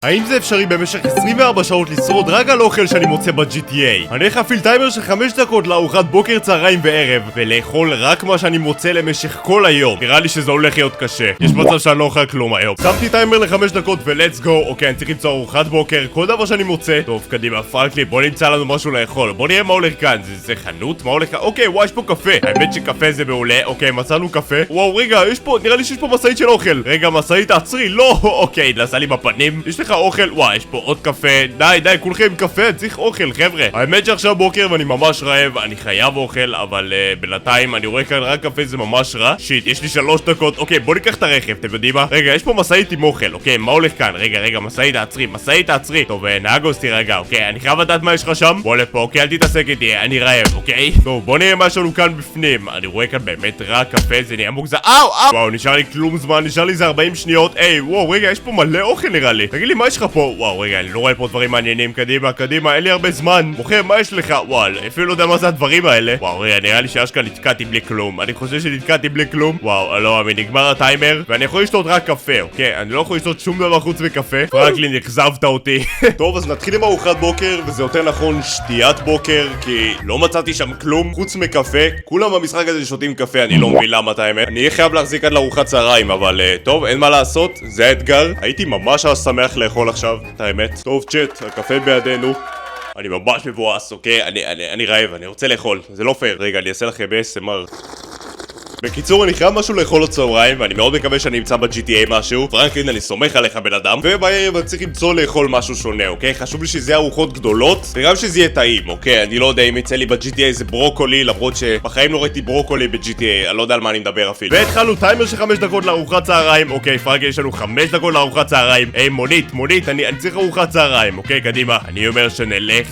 האם זה אפשרי במשך 24 שעות לשרוד רק על אוכל שאני מוצא ב-GTA? אני הולך להפעיל טיימר של 5 דקות לארוחת בוקר, צהריים וערב ולאכול רק מה שאני מוצא למשך כל היום. נראה לי שזה הולך להיות קשה. יש מצב שאני לא אוכל כלום היום. שמתי טיימר ל5 דקות ולטס גו. אוקיי, אני צריך למצוא ארוחת בוקר, כל דבר שאני מוצא. טוב, קדימה, פרנקלי, בוא נמצא לנו משהו לאכול. בוא נראה מה הולך כאן. זה חנות? מה הולך כאן? אוקיי, וואי, יש פה קפה. האמת שקפה זה מעולה. אוקיי, מצאנו קפה. וואו, רגע, נראה לי שיש פה משאית של אוכל. רגע, משאית, תעצרי. לא, אוקיי, נסע לי בפנים. יש לך אוכל? וואי, יש פה עוד קפה. די, כולכם קפה, צריך אוכל, חבר'ה. האמת שעכשיו בוקר ואני ממש רעב, אני חייב אוכל, אבל בינתיים אני רואה כאן רק קפה, זה ממש רע. שיט, יש לי 3 דקות. אוקיי, בוא ניקח את הרכב, אתם יודעים מה? רגע, יש פה משאית עם אוכל. אוקיי, מה הולך כאן? רגע, משאית, תעצרי. טוב, נהגוס, תירגע, אוקיי, אני חייב לדעת מה יש לך שם. בוא לפה, אוקיי, אל תתעסק איתי, אני רעב, אוקיי? טוב, בוא נראה מה יש לנו כאן בפנים. אני רואה כאן באמת רק קפה, זה נהיה מוגזם. וואו, נשאר לי כלום זמן, נשאר לי זה 40 שניות. וואו, רגע, יש פה מלא אוכל נראה לי. תגיד לי, מה יש לך פה? וואו, רגע, אני לא רואה פה דברים מעניינים. קדימה, אין לי הרבה זמן. מוכר, מה יש לך? וואו, אפילו לא יודע מה זה הדברים האלה. וואו, רגע, נראה לי שאשכרה נתקעתי בלי כלום. אני חושב שנתקעתי בלי כלום. וואו, לא, נגמר הטיימר, ואני יכול לשתות רק קפה, אוקיי? אני לא יכול לשתות שום דבר חוץ מקפה. פרנקלין, אכזבת אותי. טוב, אז נתחיל עם ארוחת בוקר, וזה יותר נכון שתיית בוקר, כי לא מצאתי שם כלום חוץ מקפה. כולם במשחק הזה שותים קפה, אני לא מבין למה טיימר. אני אהיה חייב להחזיק עד לארוחת צהריים, אבל טוב, אין מה לעשות, זה האתגר. הייתי ממש שמח לאכול עכשיו, את האמת. טוב, צ'אט, הקפה בידינו. אני ממש מבואס, אוקיי? אני רעב, אני רוצה לאכול, זה לא פייר. רגע, אני אעשה לכם ASMR. בקיצור, אני חייב משהו לאכול לצהריים, ואני מאוד מקווה שאני אמצא ב-GTA משהו. פרנקלין, אני סומך עליך בן אדם. ובערב אני צריך למצוא לאכול משהו שונה, אוקיי? חשוב לי שזה ארוחות גדולות, וגם שזה יהיה טעים, אוקיי? אני לא יודע אם יצא לי ב-GTA איזה ברוקולי, למרות שבחיים לא ראיתי ברוקולי ב-GTA, אני לא יודע על מה אני מדבר אפילו. והתחלנו טיימר של 5 דקות לארוחת צהריים. אוקיי, פרנקלין, יש לנו 5 דקות לארוחת צהריים. מונית, אני צריך ארוחת צהריים, אוקיי? קדימה. אני אומר שנלך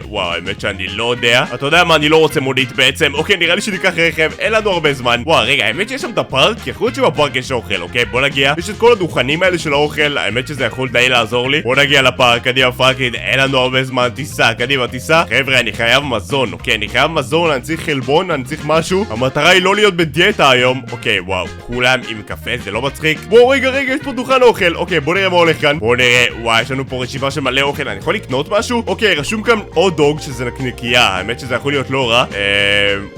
וואו, האמת שאני לא יודע. אתה יודע מה, אני לא רוצה מונית בעצם. אוקיי, נראה לי שניקח רכב, אין לנו הרבה זמן. וואו, רגע, האמת שיש שם את הפארק? יכול להיות שבפארק יש אוכל, אוקיי? בוא נגיע. יש את כל הדוכנים האלה של האוכל, האמת שזה יכול די לעזור לי. בוא נגיע לפארק, קדימה פרנקלין, אין לנו הרבה זמן, תיסע, קדימה, תיסע. חבר'ה, אני חייב מזון, אוקיי? אני חייב מזון, אני צריך חלבון, אני צריך משהו. המטרה היא לא להיות בדיאטה היום. אוקיי, וואו, כולם עם קפה, זה לא מצחיק. בוא, רגע, יש פה דוכן אוכל. אוקיי, בוא נראה מה הולך כאן. בוא נראה, וואי, יש לנו פה רשימה של מלא אוכל. אני יכול לקנות משהו? אוקיי, רשום כאן hot dog, שזה נקניקייה. האמת שזה יכול להיות לא רע.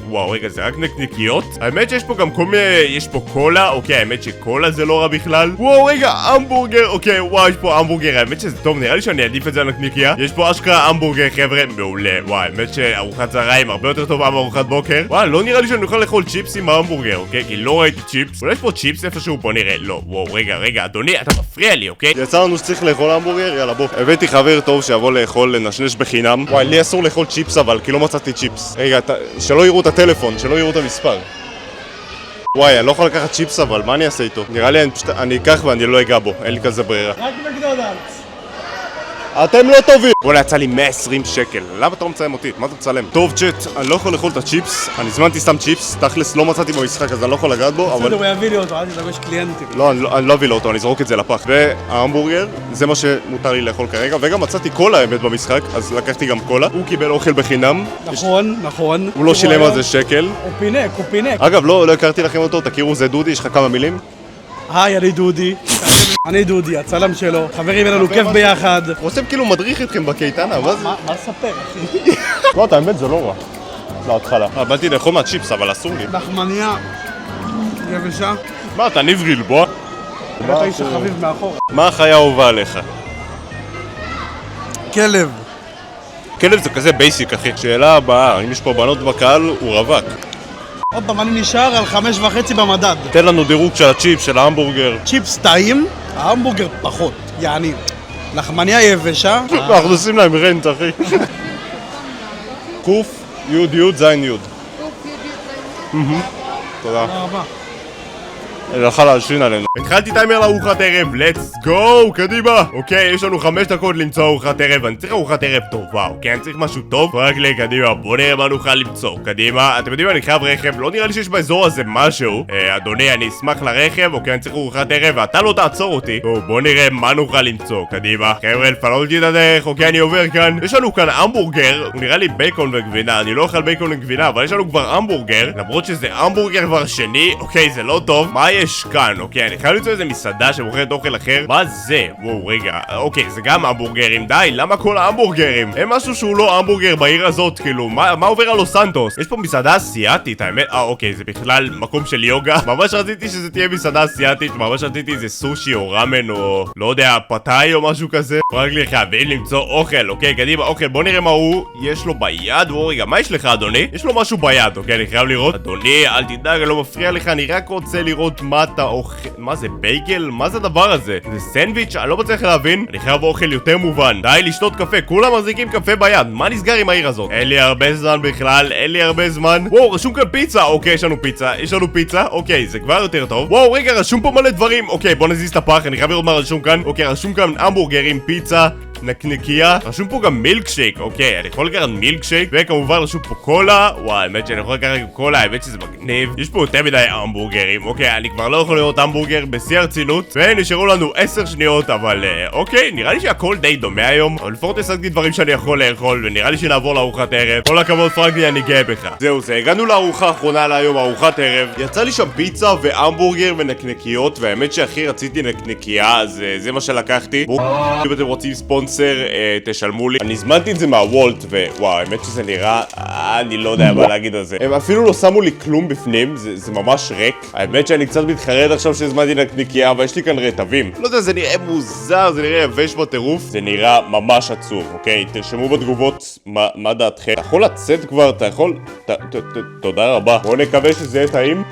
וואו, רגע, זה רק נקניקיות? האמת שיש פה גם כל מיני, יש פה קולה, אוקיי, האמת שקולה זה לא רע בכלל. וואו, רגע, המבורגר, אוקיי, וואו, יש פה המבורגר, האמת שזה טוב, נראה לי שאני אעדיף את זה על נקניקיה. יש פה אשכרה המבורגר, חבר'ה, מעולה. וואו, האמת שארוחת צהריים הרבה יותר טובה מארוחת בוקר. וואו, לא נראה לי שאני אוכל לאכול צ'יפס עם ההמבורגר, אוקיי, כי לא ראיתי צ'יפס. אולי יש פה צ'יפס איפשהו, בוא נראה. לא, וואו, רגע, אדוני, אתה מפריע לי, אוקיי? יצא לנו שצריך לאכול המבורגר, יאללה, בוא. הבאתי חבר טוב שיבוא לאכול, לנשנש בחינם. וואי, לי אסור לאכול צ'יפס אבל, כי לא מצאתי צ'יפס. רגע, שלא יראו את הטלפון, שלא יראו את המספר. וואי, אני לא יכול לקחת צ'יפס אבל, מה אני אעשה איתו? נראה לי אני אקח ואני לא אגע בו, אין לי כזה ברירה. רק מקדונלדס. אתם לא טובים! בוא'נה, יצא לי 120 שקל. למה אתה לא מצלם אותי? מה אתה מצלם? טוב, צ'אט, אני לא יכול לאכול את הצ'יפס. אני הזמנתי סתם צ'יפס, תכלס לא מצאתי במשחק אז אני לא יכול לגעת בו, אבל... בסדר, הוא יביא לי אותו, אל תדבר, יש קליינטים. לא, אני לא אביא לו אותו, אני אזרוק את זה לפח. וההמבורגר, זה מה שמותר לי לאכול כרגע, וגם מצאתי קולה האמת במשחק, אז לקחתי גם קולה. הוא קיבל אוכל בחינם. נכון. הוא לא שילם על זה שקל. הוא פינק. אגב, לא הכרתי לכם אותו, תכירו, זה דודי, יש לך כמה מילים? היי, אני דודי, הצלם שלו. חברים, אין לנו כיף ביחד. הוא עושה כאילו מדריך אתכם בקייטנה, מה זה? מה לספר, אחי? לא, את האמת זה לא רע. להתחלה. באתי לאכול מהצ'יפס, אבל אסור לי. לחמניה יבשה. מה, אתה נבריל, בוא? אתה איש החביב מאחורה. מה החיה האהובה עליך? כלב. כלב זה כזה בייסיק, אחי. שאלה הבאה, אם יש פה בנות בקהל, הוא רווק. עוד פעם, אני נשאר על 5.5 במדד. תן לנו דירוג של הצ'יפס, של ההמבורגר. צ'יפס טעים, ההמבורגר פחות. יעני, לחמניה יבשה. אנחנו עושים להם רנט, אחי. קוף, יוד, זין יוד. תודה. תודה רבה. הלכה להלשין עלינו. התחלתי טיימר לארוחת ערב, let's go, קדימה. אוקיי, יש לנו 5 דקות למצוא ארוחת ערב. אני צריך ארוחת ערב טובה, אוקיי? אני צריך משהו טוב. רק לי, קדימה, בוא נראה מה נוכל למצוא. קדימה, אתם יודעים, אני חייב רכב, לא נראה לי שיש באזור הזה משהו. אדוני, אני אשמח לרכב, אוקיי, אני צריך ארוחת ערב, ואתה לא תעצור אותי. טוב, בוא נראה מה נוכל למצוא. קדימה, חבר'ה, לפנות את הדרך, אוקיי, אני עובר כאן. יש לנו כאן המבורגר, הוא נראה לי בייקון וגבינה. אני לא אוכל בייקון וגבינה, אבל יש לנו כבר המבורגר, למרות שזה המבורגר כבר שני. אוקיי, זה לא טוב. מה יש כאן? אוקיי, אני חייב למצוא איזה מסעדה שמוכרת אוכל אחר. מה זה? וואו, רגע. אוקיי, זה גם המבורגרים. די, למה כל ההמבורגרים? אין משהו שהוא לא המבורגר בעיר הזאת, כאילו, מה עובר על לוס סנטוס? יש פה מסעדה אסיאתית, האמת. אוקיי, זה בכלל מקום של יוגה. ממש רציתי שזה תהיה מסעדה אסיאתית, ממש רציתי איזה סושי או ראמן או לא יודע, פתאי או משהו כזה. רק לי חייבים למצוא אוכל, אוקיי, קדימה, אוכל, בוא נראה מה הוא יש לו ביד. וואו, רגע, מה יש לך, אדוני? יש לו משהו ביד, אוקיי, אני חייב לראות. אדוני, אל תדאג, אני לא מפריע לך, אני רק רוצה לראות מה אתה אוכל. מה זה, בייגל? מה זה הדבר הזה? זה סנדוויץ'? אני לא מצליח להבין. אני חייב אוכל יותר מובן. די לשתות קפה, כולם מחזיקים קפה ביד. מה נסגר עם העיר הזאת? אין לי הרבה זמן בכלל, אין לי הרבה זמן. וואו, רשום כאן פיצה. אוקיי, יש לנו פיצה. אוקיי, זה כבר יותר טוב. וואו, רגע, רשום פה מלא דברים. אוקיי, בוא נזיז את הפח, אני חייב לראות מה רשום כאן. אוקיי, רשום כאן המבורגרים, פיצה, נקניקיה. רשום פה גם מילקשייק. אוקיי, אני יכול לקחת מילקשייק, וכמובן רשום פה קולה. וואי, האמת שאני יכול לקחת קולה, האמת שזה מגניב. יש פה יותר מדי המבורגרים. אוקיי, אני כבר לא יכול לראות המבורגר בשיא הרצינות, ונשארו לנו 10 שניות, אבל אוקיי, נראה לי שהכל די דומה היום, אבל לפחות השגתי דברים שאני יכול לאכול, ונראה לי שנעבור לארוחת ערב. כל הכבוד פרנקלי, אני גאה בך. זהו, זה הגענו לארוחה האחרונה להיום, ארוחת ערב. יצא לי שם פיצה והמבורגר ונקניקיות, והאמת שהכי רציתי נקניקייה, אז זה מה שלקחתי. אם אתם רוצים ספונסר, תשלמו לי. אני הזמנתי את זה מהוולט, ווואו, האמת שזה נראה, אני לא יודע מה להגיד על זה. הם אפילו לא שמו לי כלום בפנים, זה ממש ריק. האמת שאני קצת מתחרט עכשיו שהזמנתי נקניקייה, אבל יש לי כאן רטבים. לא יודע, זה נראה מוזר, זה נראה יבש בטירוף. זה נראה ממש עצוב, אוקיי? תרשמו בתגובות מה דעתכם. אתה יכול לצאת כבר, אתה יכול... תודה רבה. בואו נקווה שזה יהיה טעים.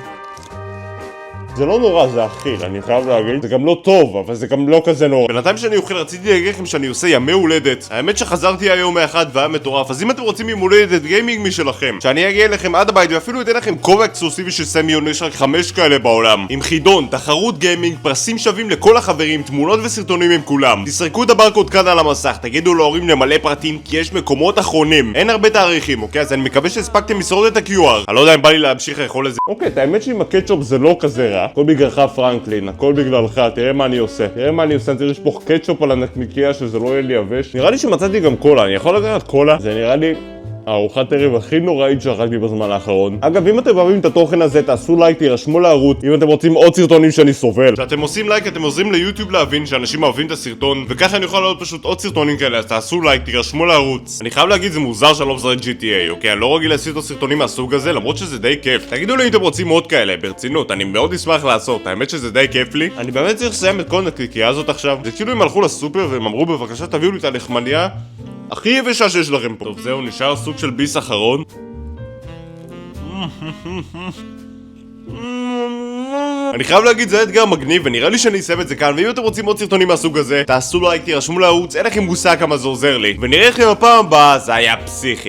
זה לא נורא, זה אכיל, אני חייב להגיד. זה גם לא טוב, אבל זה גם לא כזה נורא. בינתיים שאני אוכל, רציתי להגיד לכם שאני עושה ימי הולדת. האמת שחזרתי היום מאחד והיה מטורף, אז אם אתם רוצים יום הולדת גיימינג משלכם, שאני אגיע אליכם עד הבית ואפילו אתן לכם כובע אקסקלוסיבי של סמיון, יש רק 5 כאלה בעולם. עם חידון, תחרות גיימינג, פרסים שווים לכל החברים, תמונות וסרטונים עם כולם. תסרקו את הברקוד כאן על המסך, תגידו להורים למלא פרטים, כי יש מקומות אחרונים. אין הרבה תאריכים, אוקיי? אז אני מקווה שהספקתם לשרוד את ה-QR. אני לא יודע אם בא לי להמשיך לאכול את זה. אוקיי, האמת שעם הקטשופ זה לא כזה רע. הכל בגללך פרנקלין, הכל בגללך, תראה מה אני עושה. אני צריך לשפוך קטשופ על הנקניקיה שזה לא יהיה לי יבש. נראה לי שמצאתי גם קולה, אני יכול לקחת קולה? זה נראה לי הארוחת ערב הכי נוראית שאכלתי בזמן האחרון. אגב, אם אתם אוהבים את התוכן הזה, תעשו לייק, תירשמו לערוץ. אם אתם רוצים עוד סרטונים שאני סובל. כשאתם עושים לייק, אתם עוזרים ליוטיוב להבין שאנשים אוהבים את הסרטון, וככה אני יכול לעלות פשוט עוד סרטונים כאלה, אז תעשו לייק, תירשמו לערוץ. אני חייב להגיד, זה מוזר שאני לא משחק GTA, אוקיי? אני לא רגיל לעשות סרטונים מהסוג הזה, למרות שזה די כיף. תגידו לי אם אתם רוצים עוד כאלה, ברצינות, אני מאוד אשמח לעשות. האמת שזה די כיף לי. אני באמת צריך לסיים את כל הנקניקיה הזאת עכשיו. זה כאילו הם הלכו לסופר והם אמרו בבקשה תביאו לי את הלחמניה הכי יבשה שיש לכם פה. טוב, זהו, נשאר סוג של ביס אחרון. אני חייב להגיד, זה אתגר מגניב, ונראה לי שאני אסיים את זה כאן, ואם אתם רוצים עוד סרטונים מהסוג הזה, תעשו לייק, תירשמו לערוץ, אין לכם מושג כמה זה עוזר לי. ונראה לכם הפעם הבאה, זה היה פסיכי.